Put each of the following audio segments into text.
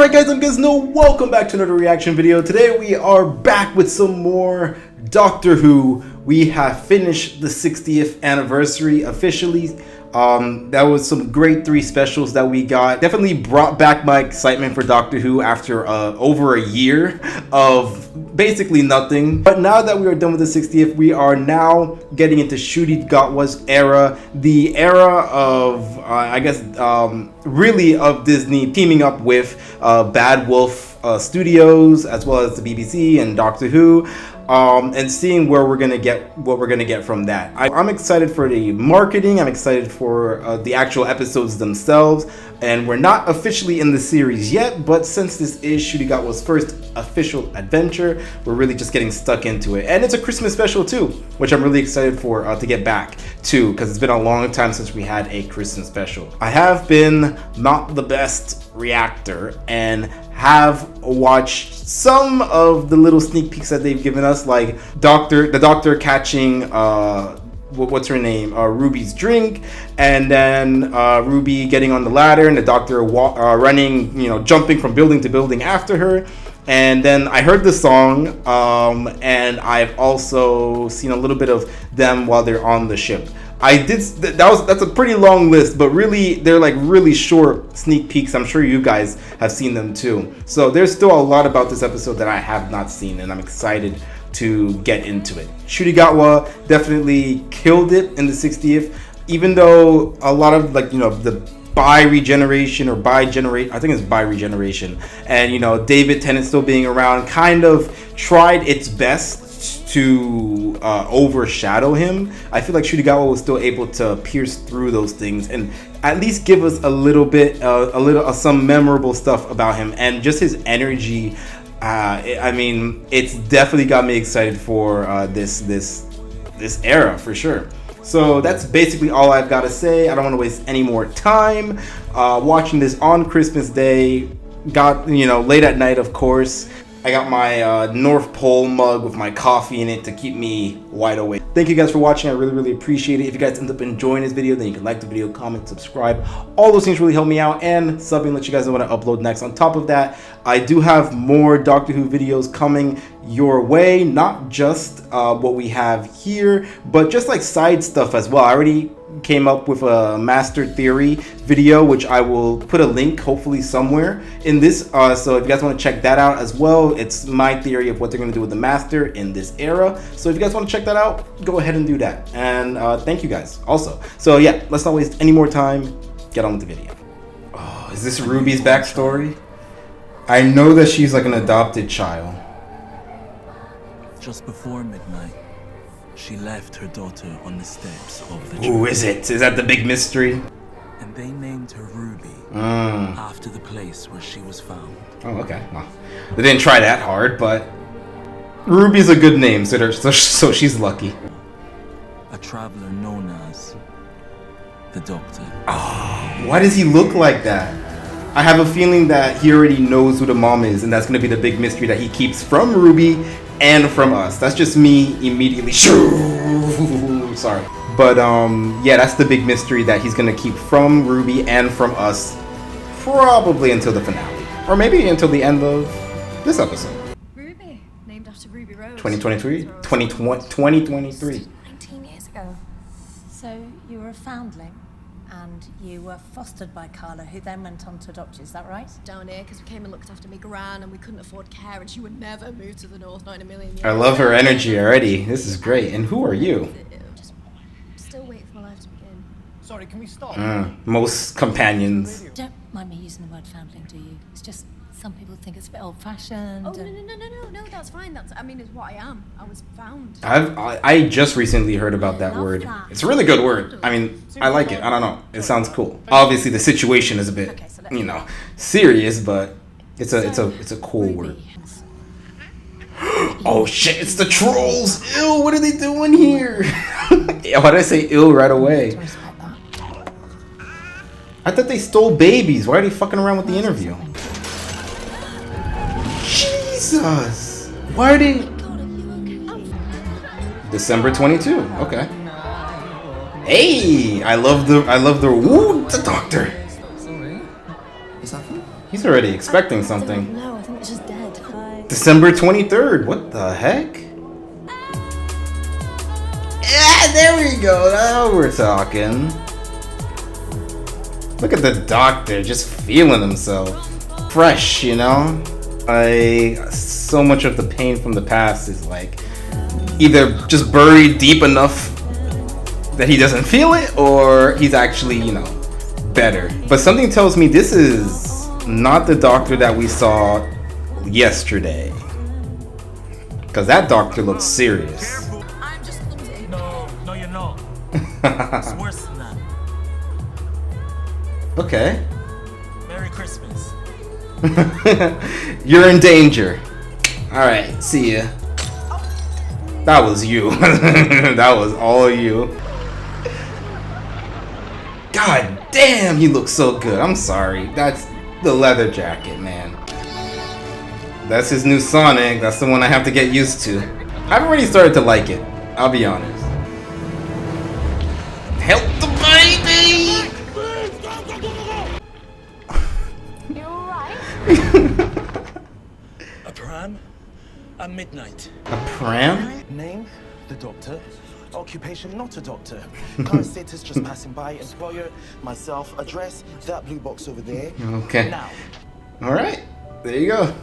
Alright guys, I'm Gizno. Welcome back to another reaction video. Today we are back with some more Doctor Who. We have finished the 60th anniversary officially. That was some great 3 specials that we got. Definitely brought back my excitement for Doctor Who after over a year of basically nothing. But now that we are done with the 60th, we are now getting into Ncuti Gatwa's era. The era of, really of Disney teaming up with Bad Wolf Studios, as well as the BBC and Doctor Who. And seeing where we're gonna get what we're gonna get from that. I'm excited for the marketing. I'm excited for the actual episodes themselves. And we're not officially in the series yet, but since this is Ncuti Gatwa's first official adventure, we're really just getting stuck into it. And it's a Christmas special too, which I'm really excited for to get back to, because it's been a long time since we had a Christmas special. I have been not the best reactor and have watched some of the little sneak peeks that they've given us, like the doctor catching what's her name, Ruby's drink, and then Ruby getting on the ladder and the doctor running, jumping from building to building after her. And then I heard the song, and I've also seen a little bit of them while they're on the ship. That's a pretty long list, but really they're like really short sneak peeks. I'm sure you guys have seen them too. So there's still a lot about this episode that I have not seen, and I'm excited to get into it. Ncuti Gatwa definitely killed it in the 60th, even though a lot of the bi-regeneration or I think it's bi-regeneration, and David Tennant still being around kind of tried its best to overshadow him. I feel like Ncuti Gatwa was still able to pierce through those things and at least give us a little bit some memorable stuff about him, and just his energy. It's definitely got me excited for this era for sure. So that's basically all I've got to say. I don't want to waste any more time watching this on Christmas Day. Late at night, of course. I got my North Pole mug with my coffee in it to keep me wide awake. Thank you guys for watching. I really appreciate it. If you guys end up enjoying this video, then you can like the video, comment, subscribe. All those things really help me out, and subbing let you guys know when I upload next. On top of that, I do have more Doctor Who videos coming your way. Not just what we have here, but just like side stuff as well. I already came up with a Master Theory video, which I will put a link hopefully somewhere in this, so if you guys want to check that out as well. It's my theory of what they're going to do with the Master in this era, so if you guys want to check that out, go ahead and do that. And thank you guys also. So yeah, let's not waste any more time, get on with the video. Oh, is this Ruby's backstory? I know that she's like an adopted child. Just before midnight, she left her daughter on the steps of the church. Who is it? Is that the big mystery? And they named her Ruby after the place where she was found. Oh, okay. Well, they didn't try that hard, but Ruby's a good name, so she's lucky. A traveler known as the Doctor. Oh, why does he look like that? I have a feeling that he already knows who the mom is, and that's going to be the big mystery that he keeps from Ruby and from us. That's just me immediately. Sorry. But yeah, that's the big mystery that he's going to keep from Ruby and from us, probably until the finale, or maybe until the end of this episode. Ruby, named after Ruby Rose. 2023. 2023. 19 years ago. So you were a foundling, and you were fostered by Carla, who then went on to adopt you, is that right? Down here, because we came and looked after me gran, and we couldn't afford care, and she would never move to the north, not in a million years. I love her energy already. This is great. And who are you? Just still waiting for my life to begin. Sorry, can we stop? Most companions. Don't mind me using the word foundling, do you? It's just some people think it's a bit old-fashioned. Oh, no, that's fine. It's what I am. I was found. I just recently heard about that word. It's a really good word. I like it. I don't know. It sounds cool. Obviously, the situation is a bit, serious, but it's a cool word. Oh shit! It's the trolls. Ew! What are they doing here? Why did I say ill right away? I thought they stole babies. Why are they fucking around with the interview? Jesus! Why are they? December 22. Okay. Hey! I love the woo! The Doctor. Is that fun? He's already expecting something. No, I think it's just dead. December 23rd. What the heck? Yeah, there we go. Now we're talking. Look at the doctor just feeling himself. Fresh, you know? So much of the pain from the past is like either just buried deep enough that he doesn't feel it, or he's actually, you know, better. But something tells me this is not the doctor that we saw yesterday. Because that doctor looks serious. I'm just clumsy. No, you're not. It's worse than that. Okay. Merry Christmas. You're in danger. Alright, see ya. That was you. That was all you. God damn, he looks so good. I'm sorry. That's the leather jacket, man. That's his new Sonic. That's the one I have to get used to. I've already started to like it. I'll be honest. Help the baby! You alright? A pram at midnight. A pram? Name, the doctor. Occupation, not a doctor. Current status, just passing by. Employer, myself. Address, that blue box over there. Okay. Now. Alright. There you go.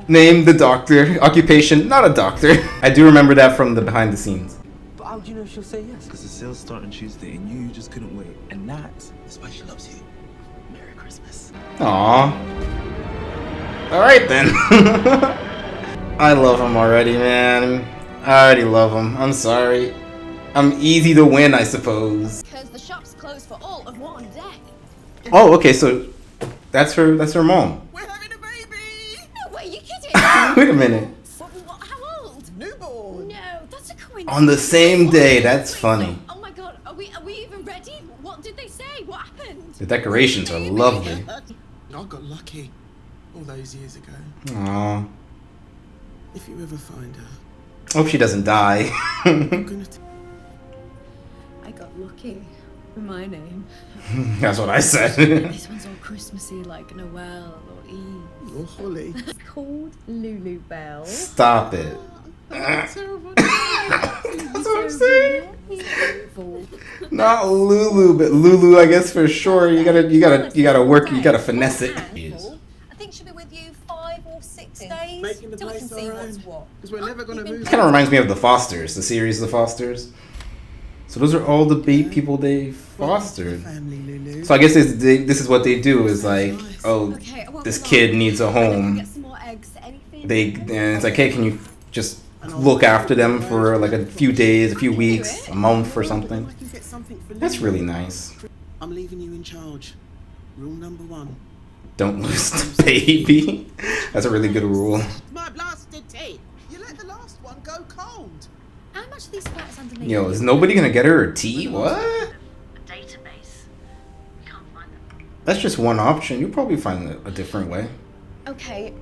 Name, the doctor. Occupation, not a doctor. I do remember that from the behind the scenes. But how do you know she'll say yes? Because the sales start on Tuesday and you just couldn't wait. And that is why she loves you. Merry Christmas. Aww. Alright then. I love him already, man. I already love him. I'm sorry. I'm easy to win, I suppose. Because the shop's closed for all of one day. Oh, okay, so that's her mom. We're having a baby! No way, you kidding? Wait a minute. How old? Newborn. No, that's a coincidence. On the same day, that's funny. Oh my god, are we even ready? What did they say? What happened? The decorations are lovely. I got lucky all those years ago. Aww. If you ever find her, Hope she doesn't die. I'm gonna I got lucky with my name. That's what I said. This one's all Christmassy, like Noel or Eve. Oh, Holly. It's called Lulu Bell. Stop it. That's what I'm saying. Not Lulu, but Lulu, I guess for sure. You gotta work. You gotta finesse it. I think she'll be with you 5 or 6 days. Making the Till we can place see our what's own. what. Because we're never gonna move. Kind of reminds me of the Fosters, the series The Fosters. So those are all the people they fostered. Family, Lulu. So I guess this is what they do is like, oh, Okay, well, this kid needs a home. Get some more eggs, anything? And it's like, hey, can you just look after them for like a few days, a few weeks, a month or something? I can get something for That's Lulu. really nice. I'm leaving you in charge. Rule number 1. Don't lose the baby. That's a really good rule. My blasted tea. You let the last one go cold. How much are these flats underneath? Yo, is nobody gonna get her a tea? What? A database. We can't find them. That's just one option. You'll probably find a different way. Okay,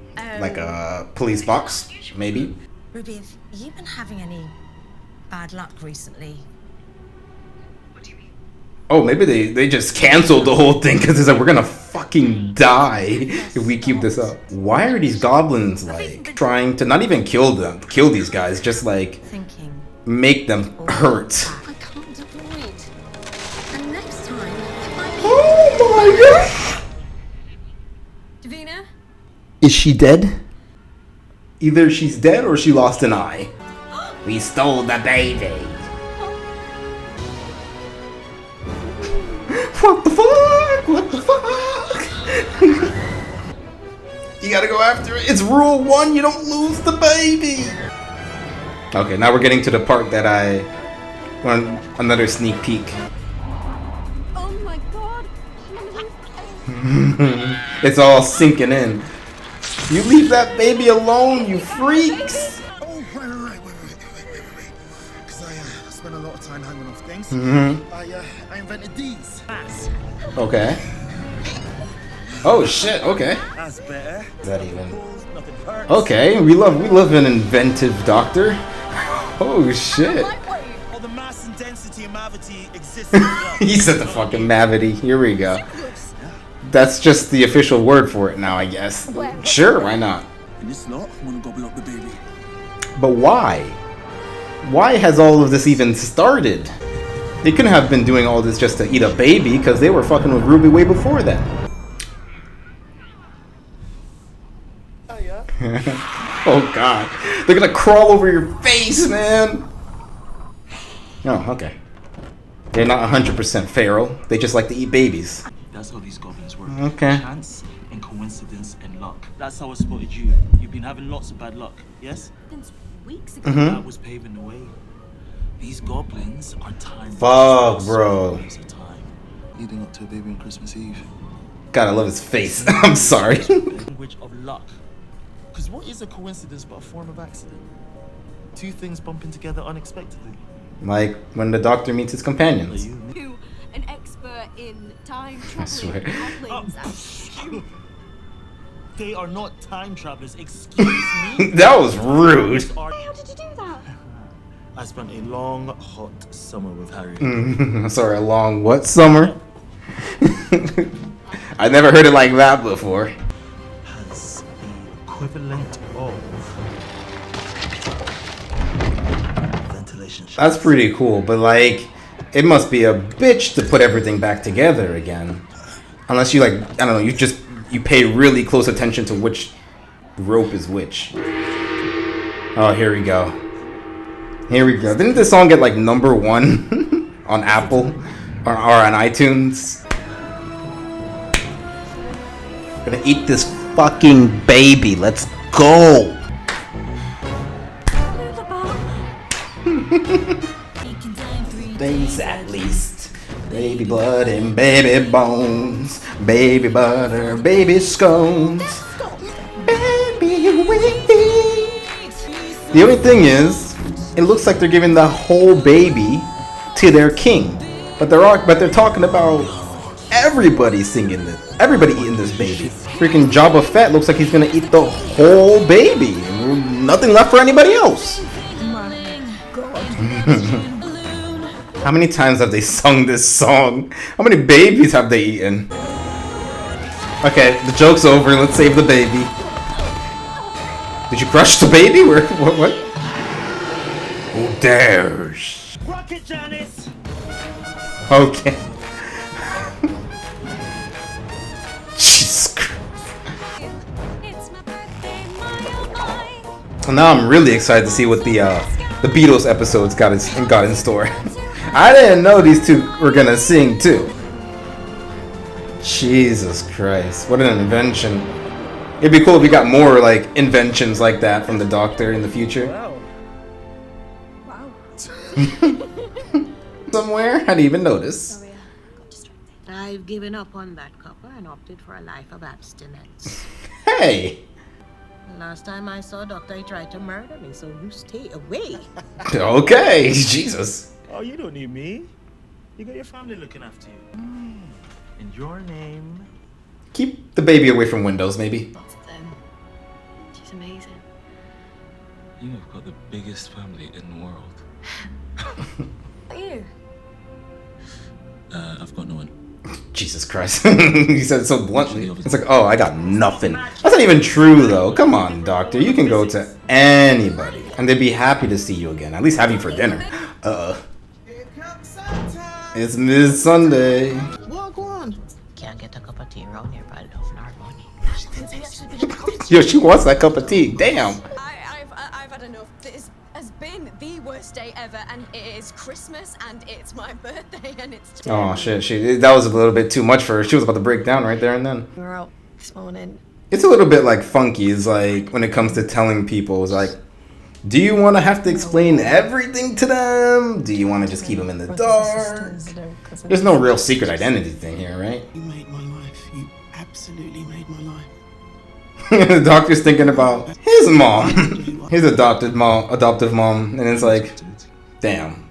Like a police box, maybe. Ruby, have you been having any bad luck recently? Oh, maybe they just canceled the whole thing because it's like, we're gonna fucking die if we keep this up. Why are these goblins like trying to not even kill these guys, just like Thinking. make them hurt? I can't avoid. And next time, it might be. Oh my god! Davina? Is she dead? Either she's dead or she lost an eye. We stole the baby. What the fuck? What the fuck? You gotta go after it. It's rule 1, you don't lose the baby. Okay, now we're getting to the part that I want another sneak peek. oh my god. It's all sinking in. You leave that baby alone, you freaks. Oh, wait. Because I spent a lot of time hanging off things. I invented these. Okay. Oh shit, okay. That's better. Is that even? Nothing hurts. Okay, we love an inventive doctor. Oh shit. All the mass and density and gravity exists in the He said the fucking mavity. Here we go. That's just the official word for it now, I guess. Sure, why not? And this lot wanna gobble up the baby. But why? Why has all of this even started? They couldn't have been doing all this just to eat a baby, because they were fucking with Ruby way before that. Oh god. They're gonna crawl over your face, man! Oh, okay. They're not 100% feral. They just like to eat babies. That's how these goblins work. Okay. Chance and coincidence and luck. That's how I spotted you. You've been having lots of bad luck, yes? Since weeks ago. That was paving the way. These goblins are time. Fuck, bro. Time. Leading up to a baby on Christmas Eve. God, I love his face. I'm sorry. Language of luck. Because what is a coincidence but a form of accident? Two things bumping together unexpectedly. Like when the Doctor meets his companions. You, an expert in time I swear. traveling goblins and They are not time travelers, excuse me. That was rude. How did you do that? I spent a long, hot summer with Harry. Sorry, a long what summer? I never heard it like that before. Has the equivalent of ventilation. That's pretty cool, but like, it must be a bitch to put everything back together again. Unless you like, I don't know, you pay really close attention to which rope is which. Oh, here we go. Here we go. Didn't this song get like #1 on Apple or on iTunes? Gonna eat this fucking baby. Let's go. Things at least. Baby blood and baby bones. Baby butter, baby scones. Baby wings. The only thing is, it looks like they're giving the whole baby to their king. But they're talking about everybody singing this. Everybody eating this baby. Freaking Jabba Fett looks like he's gonna eat the whole baby. Nothing left for anybody else. How many times have they sung this song? How many babies have they eaten? Okay, the joke's over. Let's save the baby. Did you crush the baby? What? Who dares? Rocket Janice! Okay. Jesus Christ. Well, now I'm really excited to see what the Beatles episodes got in store. I didn't know these two were gonna sing too. Jesus Christ, what an invention. It'd be cool if we got more like inventions like that from the Doctor in the future. Wow. Somewhere? I didn't even notice. Sorry, I got distracted. I've given up on that copper and opted for a life of abstinence. Hey! Last time I saw Doctor, he tried to murder me, so you stay away. Okay, Jesus. Oh, you don't need me. You got your family looking after you. And your name? Keep the baby away from windows, maybe. Lots of them. She's amazing. You have got the biggest family in the world. You? I've got no one. Jesus Christ. He said it so bluntly. It's like, oh, I got nothing. That's not even true, though. Come on, Doctor. You can go to anybody. And they'd be happy to see you again. At least have you for dinner. Here comes Santa. It's Miss Sunday. Walk on. Can't get a cup of tea around here, but I love our money. Yo, she wants that cup of tea. Damn. I've had enough. This has been the worst day ever, and it is Christmas, and it's my birthday, and it's just... Oh, shit. That was a little bit too much for her. She was about to break down right there and then. We were out this morning. It's a little bit like funky. It's like when it comes to telling people, it's like, do you want to have to explain everything to them? Do you want to just keep them in the dark? There's no real secret identity thing here, right? You made my life. You absolutely made my life. The Doctor's thinking about his mom, his adoptive mom, and it's like, damn.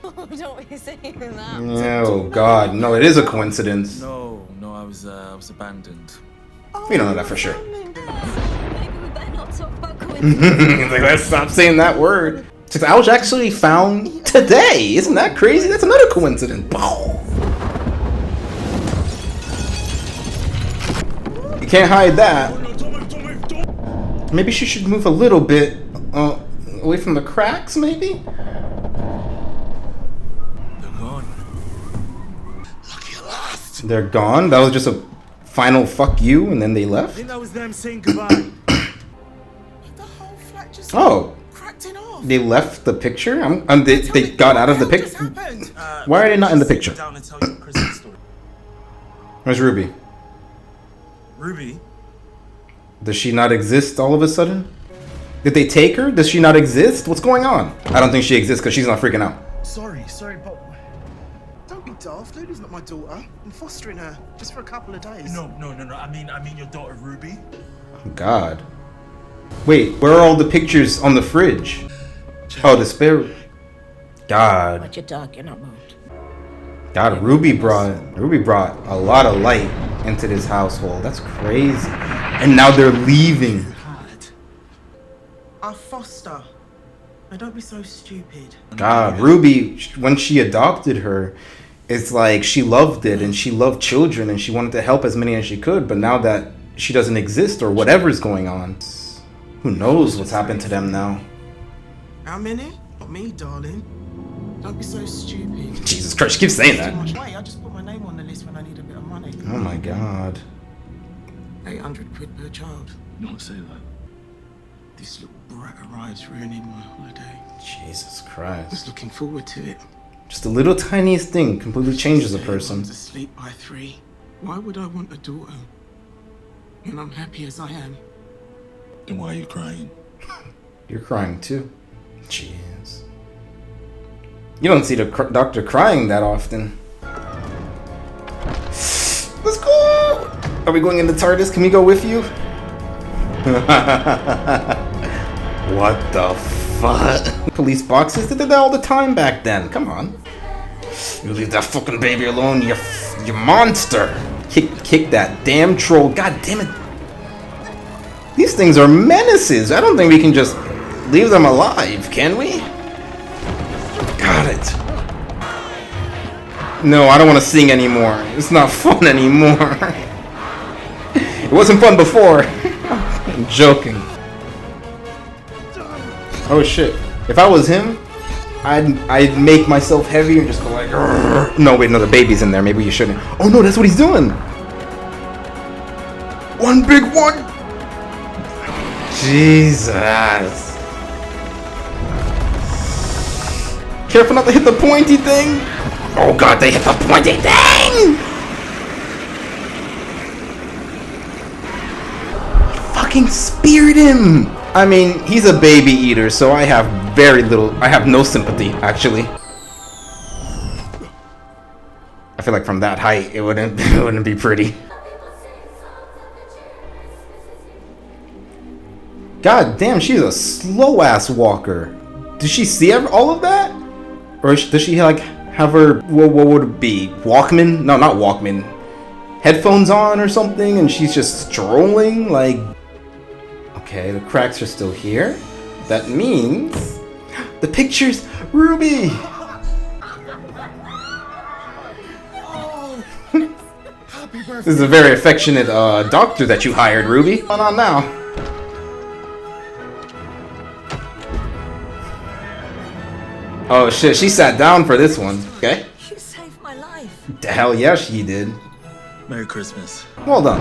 Don't be saying that. Oh God, no! It is a coincidence. No, I was abandoned. We don't know that for sure. Maybe we better not talk about He's coincidence. like, let's stop saying that word. Since I was actually found today, isn't that crazy? That's another coincidence. Can't hide that. Maybe she should move a little bit away from the cracks, maybe? They're gone. Lucky at last. They're gone? That was just a final fuck you and then they I left? think that was them saying goodbye. The whole flat just Oh, cracked it off. they left the picture? They got out of the What just picture? happened? Why are they not in the Sit picture? down and tell you a Christmas story. Where's Ruby? Ruby? Does she not exist all of a sudden? Did they take her? Does she not exist? What's going on? I don't think she exists because she's not freaking out. Sorry, but Don't be daft. Lucy's not my daughter. I'm fostering her just for a couple of days. No. I mean your daughter Ruby. Oh, God. Wait, where are all the pictures on the fridge? Oh, the spare. God. What you talking about? God, Ruby brought a lot of light into this household. That's crazy. And now they're leaving. I foster. Now don't be so stupid. God, Ruby, when she adopted her, it's like she loved it and she loved children and she wanted to help as many as she could. But now that she doesn't exist or whatever's going on, who knows what's happened to them now? How many? Not me, darling. Don't be so stupid. Jesus Christ, she keeps saying Too that. much weight. I just put my name on the list when I need a bit of money. Oh my God. 800 quid per child. Don't say that. This little brat arrives ruining my holiday. Jesus I was Christ. looking forward to it. Just the little tiniest thing completely changes a Say person. everyone's asleep by 3. Why would I want a daughter when I'm happy as I am? Then why are you crying? You're crying too. Jeez. You don't see the doctor crying that often. Let's go! Are we going into TARDIS? Can we go with you? What the fuck? Police boxes? They did that all the time back then. Come on. You leave that fucking baby alone, you monster! Kick that damn troll. God damn it. These things are menaces. I don't think we can just leave them alive, can we? Got it. No, I don't want to sing anymore. It's not fun anymore. It wasn't fun before. I'm joking. Oh shit. If I was him, I'd make myself heavy and just go like, "Rrr." No, wait, no, the baby's in there. Maybe you shouldn't. Oh no, that's what he's doing. One big one. Jesus. Careful not to hit the pointy thing. Oh God, they hit the pointy thing. Fucking speared him. I mean, he's a baby eater, so I have no sympathy, actually. I feel like from that height, it wouldn't be pretty. God damn, she's a slow-ass walker. Did she see all of that? Or does she, like, have her, what would it be? Walkman? No, not Walkman. Headphones on or something, and she's just strolling, like... Okay, the cracks are still here. That means... The pictures! Ruby! This is a very affectionate doctor that you hired, Ruby. What's going on now? Oh shit, she sat down for this one. Okay. You saved my life. The hell yeah, she did. Merry Christmas. Well done.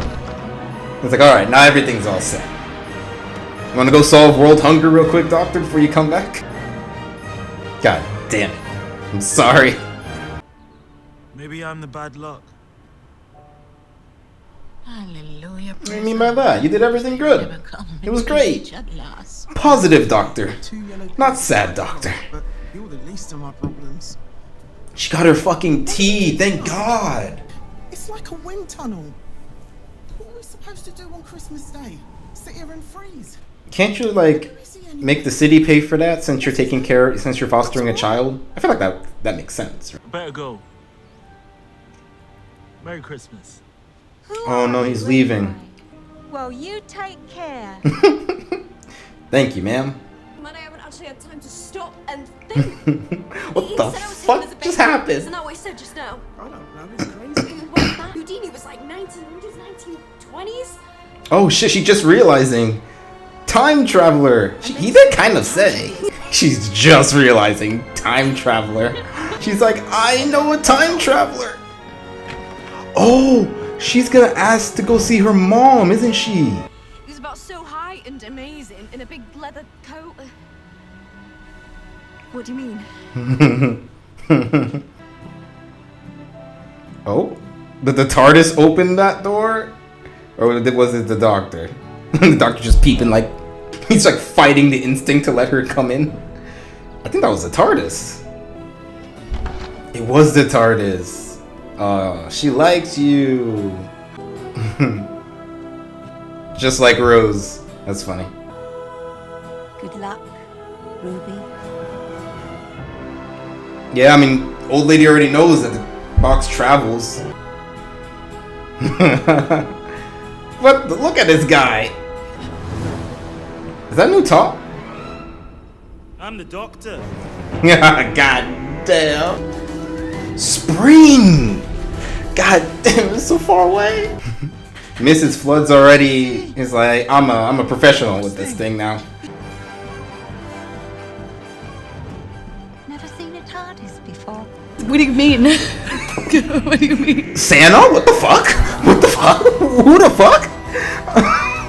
It's like, alright, now everything's all set. You wanna go solve world hunger real quick, doctor, before you come back? God damn it. I'm sorry. Maybe I'm the bad luck. Hallelujah. What do you mean by that? You did everything good. It was great. Positive doctor. Not sad doctor. But you're the least of my problems. She got her fucking tea, thank God. It's like a wind tunnel. What are we supposed to do on Christmas Day? Sit here and freeze? Can't you, like, make the city pay for that since you're fostering a child? I feel like that makes sense. Better go. Merry Christmas. Oh no, he's leaving. Well, you take care. Thank you, ma'am. Man, I haven't actually had time to stop and think. What He the said I was fuck him as a just baby. happened? Isn't that what he said just now? I don't know, it's crazy. What, that Houdini was like 1900s, 1920s? Oh shit, she just realizing. Time traveler. He did kind of say. She's just realizing. Time traveler. She's like, I know a time traveler. Oh, she's gonna ask to go see her mom, isn't she? He's about so high and amazing in a big leather coat. What do you mean? Oh, did the TARDIS open that door? Or was it the doctor? The doctor just peeping like, he's like fighting the instinct to let her come in. I think that was the TARDIS. It was the TARDIS. She likes you. Just like Rose. That's funny. Good luck, Ruby. Yeah, I mean, old lady already knows that the box travels. But look at this guy. Is that a new top? I'm the doctor. God damn. Spring! God damn, it's so far away. Mrs. Flood's already is like, I'm a professional with this thing now. Never seen a TARDIS before. What do you mean? What do you mean? Santa? What the fuck? What the fuck? Who the fuck?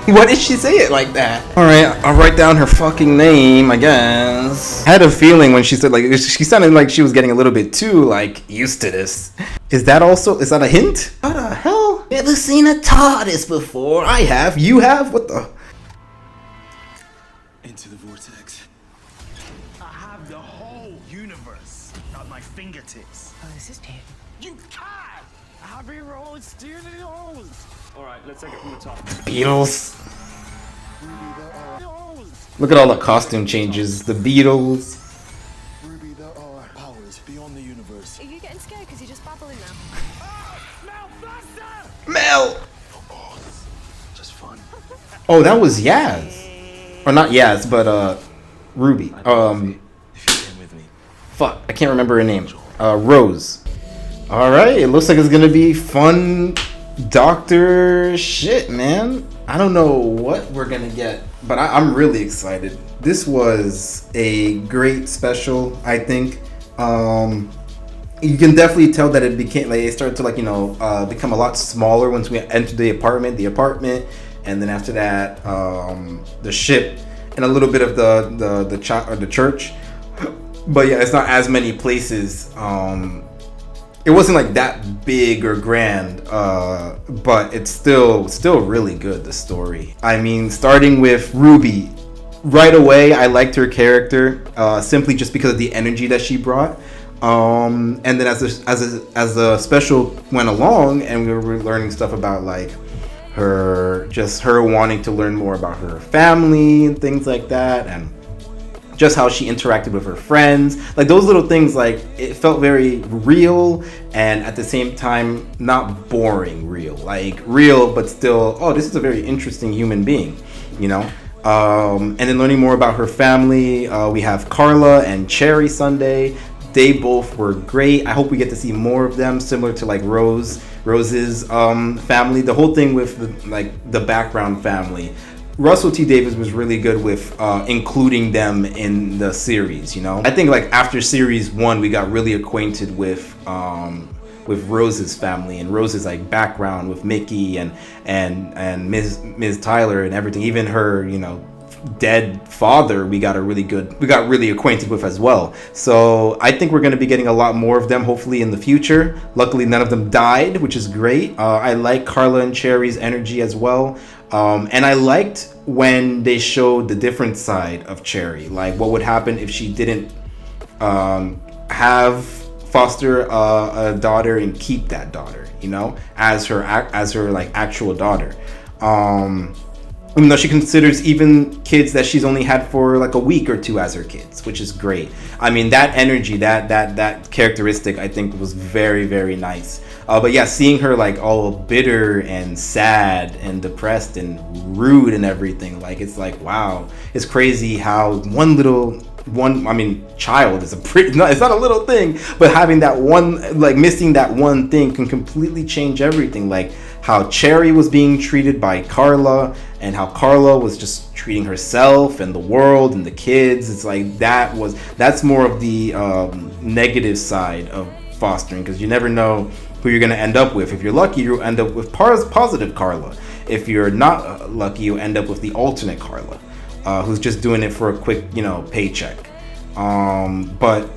Why did she say it like that? Alright, I'll write down her fucking name, I guess. I had a feeling when she said, like, she sounded like she was getting a little bit too, like, used to this. Is that a hint? What the hell? Never seen a TARDIS before. I have. You have? What the? Into the vortex. I have the whole universe at my fingertips. Oh, this is pain. You can't! Abbey Road Studios! Alright, let's take it from the top. Beatles. Look at all the costume changes. The Beatles. Ruby, there are powers beyond the universe. Are you getting scared because you're just babbling now? Mel! Oh, just fun. Oh, that was Yaz. Or not Yaz, but Ruby. If you came with me. Fuck, I can't remember her name. Rose. Alright, it looks like it's gonna be fun doctor shit, man. I don't know what we're gonna get, but I'm really excited. This was a great special, I think. You can definitely tell that it became like it started to become a lot smaller once we entered the apartment, and then after that the ship and a little bit of the church. But yeah, it's not as many places. It wasn't like that big or grand, but it's still really good, the story. I mean, starting with Ruby, right away I liked her character simply just because of the energy that she brought. And then as the special went along and we were learning stuff about like her wanting to learn more about her family and things like that, and just how she interacted with her friends, like those little things, like it felt very real and at the same time not boring real, like real but still, oh, this is a very interesting human being, you know. And then learning more about her family, we have Carla and Cherry Sunday. They both were great. I hope we get to see more of them, similar to like Rose's family. The whole thing with the background family. Russell T Davies was really good with including them in the series, you know. I think like after series 1 we got really acquainted with Rose's family and Rose's like background with Mickey and Ms. Tyler and everything. Even her, you know, dead father we got really acquainted with as well. So I think we're going to be getting a lot more of them hopefully in the future. Luckily none of them died, which is great. I like Carla and Cherry's energy as well. And I liked when they showed the different side of Cherry, like what would happen if she didn't foster a daughter and keep that daughter, you know, as her like actual daughter. Even though she considers even kids that she's only had for like a week or two as her kids, which is great. I mean, that energy, that characteristic, I think was very, very nice. But yeah, seeing her like all bitter and sad and depressed and rude and everything, like it's like, wow, it's crazy how child is it's not a little thing, but having that one, like missing that one thing can completely change everything. Like how Cherry was being treated by Carla, and how Carla was just treating herself and the world and the kids. It's like that's more of the negative side of fostering, because you never know who you're going to end up with. If you're lucky, you'll end up with positive Carla. If you're not lucky, you end up with the alternate Carla, who's just doing it for a quick, paycheck. But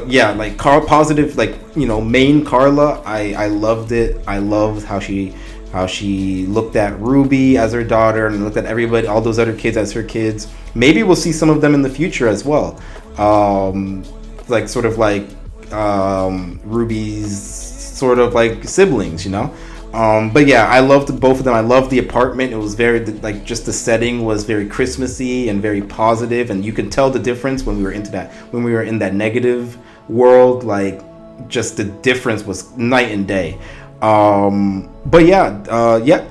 yeah, like positive, like, main Carla, I loved it. I loved how she looked at Ruby as her daughter and looked at everybody, all those other kids as her kids. Maybe we'll see some of them in the future as well. Like sort of like Ruby's sort of like siblings, But yeah, I loved both of them. I loved the apartment. It was very, like, just the setting was very Christmassy and very positive, and you can tell the difference when we were in that negative world. Like, just the difference was night and day. But yeah,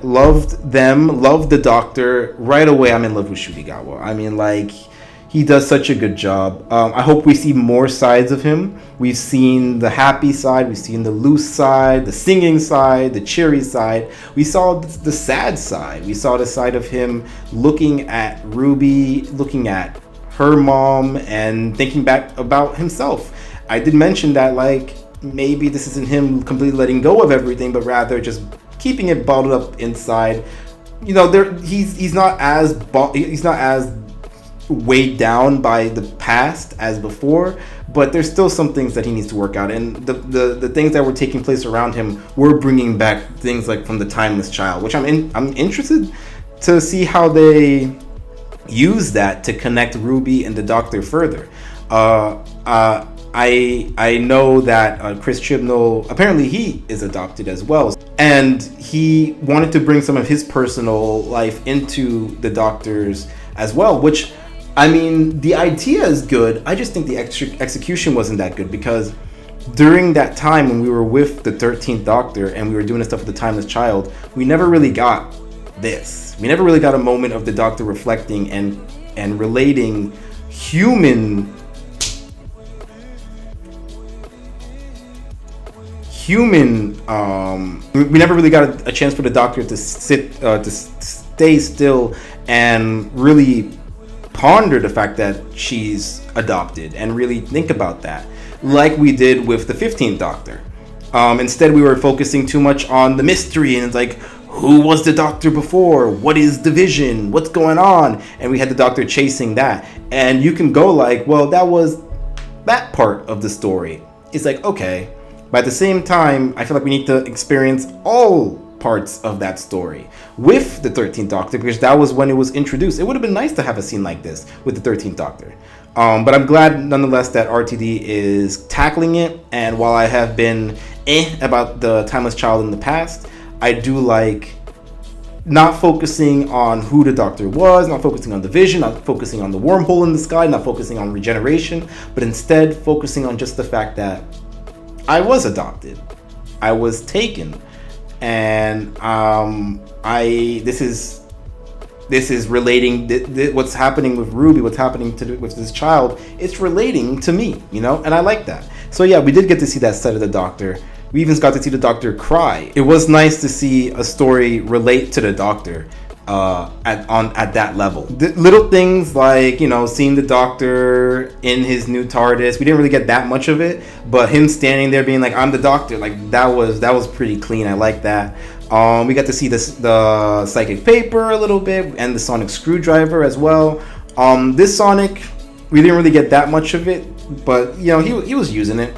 loved them, loved the doctor. Right away, I'm in love with Ncuti Gatwa. I mean, like, he does such a good job. I hope we see more sides of him. We've seen the happy side, we've seen the loose side, the singing side, the cheery side. We saw the sad side. We saw the side of him looking at Ruby, looking at her mom, and thinking back about himself. I did mention that, like, maybe this isn't him completely letting go of everything, but rather just keeping it bottled up inside. He's not as weighed down by the past as before, but there's still some things that he needs to work out, and the things that were taking place around him were bringing back things like from the Timeless Child, which I'm interested to see how they use that to connect Ruby and the Doctor further. I know that Chris Chibnall, apparently he is adopted as well, and he wanted to bring some of his personal life into the Doctor's as well, which, I mean, the idea is good. I just think the execution wasn't that good, because during that time when we were with the 13th Doctor and we were doing the stuff with the Timeless Child, we never really got this. We never really got a moment of the Doctor reflecting and relating we never really got a chance for the Doctor to stay still and really ponder the fact that she's adopted and really think about that, like we did with the 15th Doctor. Instead, we were focusing too much on the mystery, and it's like, who was the Doctor before? What is the vision? What's going on? And we had the Doctor chasing that. And you can go like, well, that was that part of the story. It's like, okay. But at the same time, I feel like we need to experience all parts of that story with the 13th Doctor, because that was when it was introduced. It would have been nice to have a scene like this with the 13th Doctor. But I'm glad nonetheless that RTD is tackling it, and while I have been about the Timeless Child in the past, I do like not focusing on who the Doctor was, not focusing on the vision, not focusing on the wormhole in the sky, not focusing on regeneration, but instead focusing on just the fact that I was adopted, I was taken, and this is relating. What's happening with Ruby, what's happening with this child, it's relating to me, and I like that. So yeah, we did get to see that side of the Doctor. We even got to see the Doctor cry. It was nice to see a story relate to the Doctor at that level. The little things like, seeing the Doctor in his new TARDIS, we didn't really get that much of it, but him standing there being like, I'm the Doctor, like that was pretty clean. I like that. We got to see the psychic paper a little bit, and the sonic screwdriver as well. This Sonic, we didn't really get that much of it, but he was using it.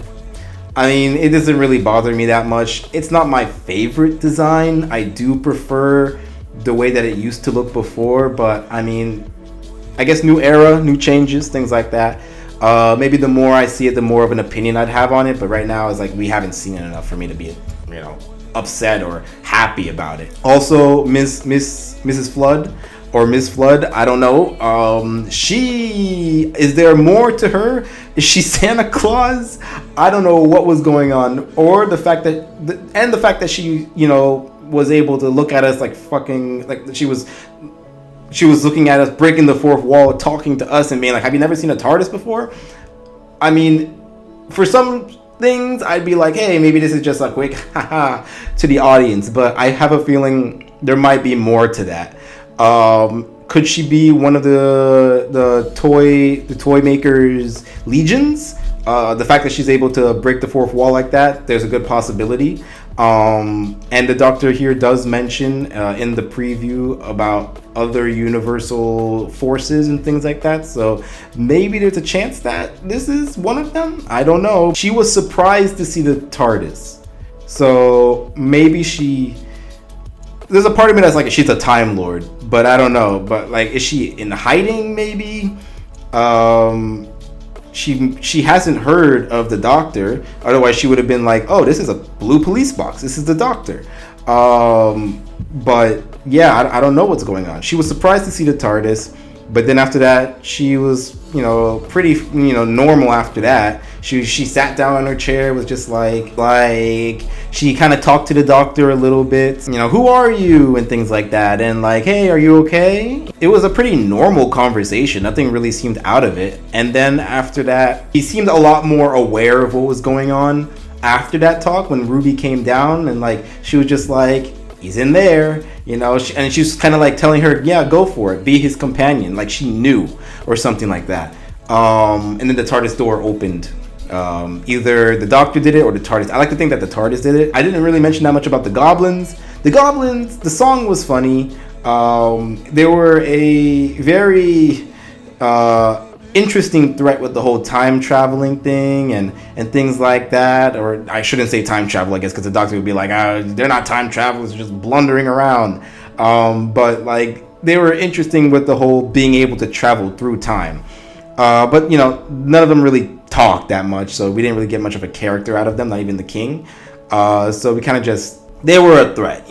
I mean, it doesn't really bother me that much. It's not my favorite design. I do prefer the way that it used to look before, but I mean, I guess new era, new changes, things like that. Maybe the more I see it, the more of an opinion I'd have on it, but right now it's like we haven't seen it enough for me to be, upset or happy about it. Also, Mrs. Flood or Miss Flood, I don't know. Is there more to her? Is she Santa Claus? I don't know what was going on, or the fact that she, was able to look at us like fucking, like she was looking at us, breaking the fourth wall, talking to us and being like, have you never seen a TARDIS before? I mean, for some things, I'd be like, hey, maybe this is just a quick haha to the audience. But I have a feeling there might be more to that. Could she be one of the toy makers' legions? The fact that she's able to break the fourth wall like that, there's a good possibility. And the Doctor here does mention in the preview about other universal forces and things like that. So maybe there's a chance that this is one of them. I don't know. She was surprised to see the TARDIS. So maybe there's a part of me that's like, she's a Time Lord, but I don't know. But like, is she in hiding maybe? She hasn't heard of the Doctor. Otherwise, she would have been like, oh, this is a blue police box. This is the Doctor. But yeah, I don't know what's going on. She was surprised to see the TARDIS. But then after that, she was, pretty, normal after that. She sat down on her chair, was just like she kind of talked to the Doctor a little bit, who are you and things like that, and like, hey, are you okay? It was a pretty normal conversation. Nothing really seemed out of it. And then after that, he seemed a lot more aware of what was going on after that talk when Ruby came down, and like she was just like, he's in there, and she was kind of like telling her, yeah, go for it, be his companion, like she knew or something like that. And then the TARDIS door opened. Either the Doctor did it or the TARDIS. I like to think that the TARDIS did it. I didn't really mention that much about the goblins. The song was funny. They were a very interesting threat with the whole time traveling thing and things like that. Or I shouldn't say time travel, I guess, because the Doctor would be like, they're not time travelers, they're just blundering around. But like, they were interesting with the whole being able to travel through time. But none of them really talked that much, so we didn't really get much of a character out of them, not even the King. So we kind of they were a threat,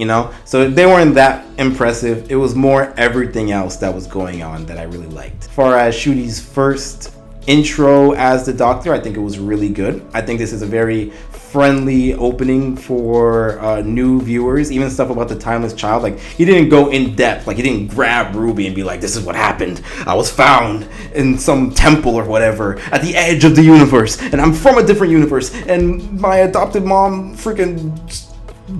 so they weren't that impressive. It was more everything else that was going on that I really liked. As far as Ncuti's first intro as the Doctor, I think it was really good. I think this is a very friendly opening for new viewers. Even stuff about the timeless child, like he didn't go in depth, like he didn't grab Ruby and be like, this is what happened, I was found in some temple or whatever at the edge of the universe, and I'm from a different universe, and my adopted mom freaking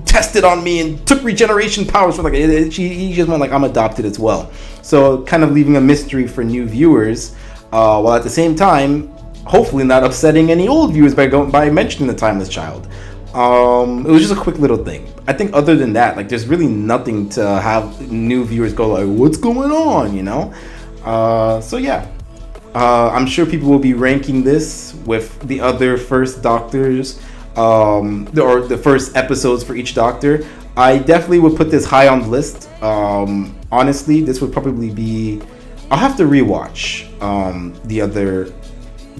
tested on me and took regeneration powers. Like he just went like, I'm adopted as well. So kind of leaving a mystery for new viewers, while at the same time hopefully not upsetting any old viewers by mentioning the timeless child. It was just a quick little thing. I think other than that, like, there's really nothing to have new viewers go like, what's going on, so yeah, I'm sure people will be ranking this with the other first Doctors, or the first episodes for each Doctor. I definitely would put this high on the list. Honestly, this would probably be, I'll have to rewatch the other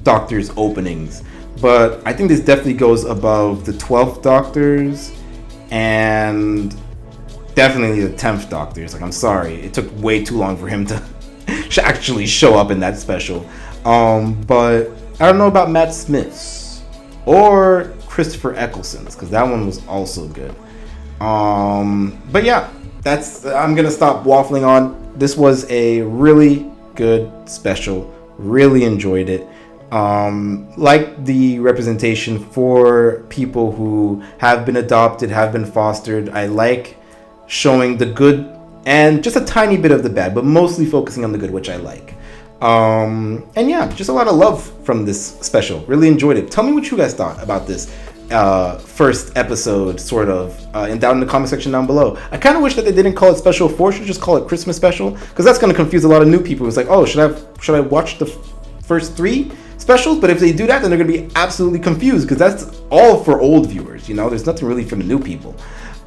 Doctor's openings, but I think this definitely goes above the 12th Doctors and definitely the 10th Doctors. Like, I'm sorry, it took way too long for him to actually show up in that special. But I don't know about Matt Smith's or Christopher Eccleston's, because that one was also good. But yeah, I'm gonna stop waffling on. This was a really good special. Really enjoyed it. Like the representation for people who have been adopted, have been fostered. I like showing the good and just a tiny bit of the bad, but mostly focusing on the good, which I like. And yeah, just a lot of love from this special. Really enjoyed it. Tell me what you guys thought about this first episode, sort of, and down in the comment section down below. I kind of wish that they didn't call it Special 4, should just call it Christmas Special, because that's going to confuse a lot of new people. It's like, oh, should I watch the first 3 specials? But if they do that, then they're going to be absolutely confused, because that's all for old viewers, there's nothing really for the new people.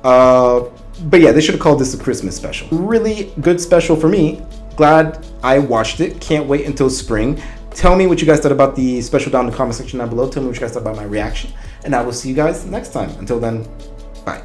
But yeah, they should have called this a Christmas special. Really good special for me. Glad I watched it. Can't wait until spring. Tell me what you guys thought about the special down in the comment section down below. Tell me what you guys thought about my reaction, and I will see you guys next time. Until then, bye.